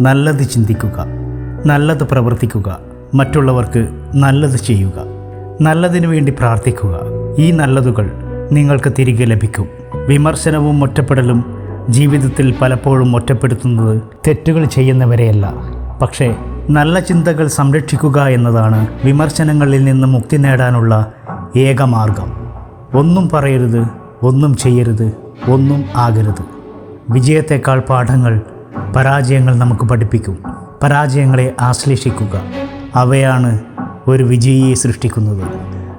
നല്ലത് ചിന്തിക്കുക, നല്ലത് പ്രവർത്തിക്കുക, മറ്റുള്ളവർക്ക് നല്ലത് ചെയ്യുക, നല്ലതിനു വേണ്ടി പ്രാർത്ഥിക്കുക. ഈ നല്ലതുകൾ നിങ്ങൾക്ക് തിരികെ ലഭിക്കും. വിമർശനവും ഒറ്റപ്പെടലും ജീവിതത്തിൽ പലപ്പോഴും ഒറ്റപ്പെടുത്തുന്നത് തെറ്റുകൾ ചെയ്യുന്നവരെയല്ല, പക്ഷേ നല്ല ചിന്തകൾ സംരക്ഷിക്കുക എന്നതാണ് വിമർശനങ്ങളിൽ നിന്ന് മുക്തി നേടാനുള്ള ഏക മാർഗം. ഒന്നും പറയരുത്, ഒന്നും ചെയ്യരുത്, ഒന്നും ആകരുത്. വിജയത്തേക്കാൾ പാഠങ്ങൾ പരാജയങ്ങൾ നമുക്ക് പഠിപ്പിക്കും. പരാജയങ്ങളെ ആശ്ലേഷിക്കുക, അവയാണ് ഒരു വിജയിയെ സൃഷ്ടിക്കുന്നത്.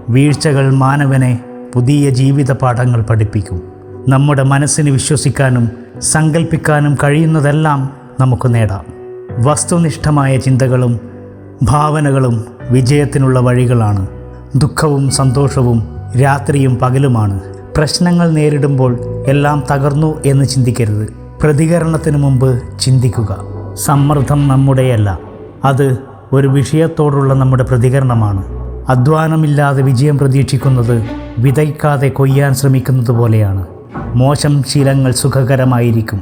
വീഴ്ചകൾ മാനവനെ പുതിയ ജീവിത പാഠങ്ങൾ പഠിപ്പിക്കും. നമ്മുടെ മനസ്സിന് വിശ്വസിക്കാനും സങ്കല്പിക്കാനും കഴിയുന്നതെല്ലാം നമുക്ക് നേടാം. വസ്തുനിഷ്ഠമായ ചിന്തകളും ഭാവനകളും വിജയത്തിനുള്ള വഴികളാണ്. ദുഃഖവും സന്തോഷവും രാത്രിയും പകലുമാണ്. പ്രശ്നങ്ങൾ നേരിടുമ്പോൾ എല്ലാം തകർന്നു എന്ന് ചിന്തിക്കരുത്. പ്രതികരണത്തിന് മുമ്പ് ചിന്തിക്കുക. സമ്മർദ്ദം നമ്മുടെയല്ല, അത് ഒരു വിഷയത്തോടുള്ള നമ്മുടെ പ്രതികരണമാണ്. അധ്വാനമില്ലാതെ വിജയം പ്രതീക്ഷിക്കുന്നത് വിതയ്ക്കാതെ കൊയ്യാൻ ശ്രമിക്കുന്നത് പോലെയാണ്. മോശം ശീലങ്ങൾ സുഖകരമായിരിക്കും,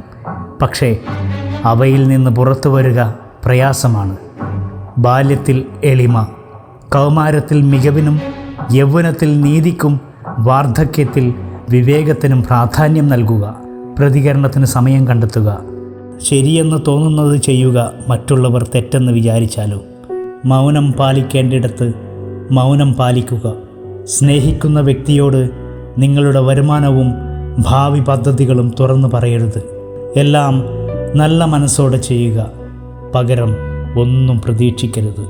പക്ഷേ അവയിൽ നിന്ന് പുറത്തു വരിക പ്രയാസമാണ്. ബാല്യത്തിൽ എളിമ, കൗമാരത്തിൽ മികവിനും, യൗവനത്തിൽ നീതിക്കും, വാർദ്ധക്യത്തിൽ വിവേകത്തിനും പ്രാധാന്യം നൽകുക. പ്രതികരണത്തിന് സമയം കണ്ടെത്തുക. ശരിയെന്ന് തോന്നുന്നത് ചെയ്യുക, മറ്റുള്ളവർ തെറ്റെന്ന് വിചാരിച്ചാലോ. മൗനം പാലിക്കേണ്ടിടത്ത് മൗനം പാലിക്കുക. സ്നേഹിക്കുന്ന വ്യക്തിയോട് നിങ്ങളുടെ വരുമാനവും ഭാവി പദ്ധതികളും തുറന്നു പറയരുത്. എല്ലാം നല്ല മനസ്സോടെ ചെയ്യുക, പകരം ഒന്നും പ്രതീക്ഷിക്കരുത്.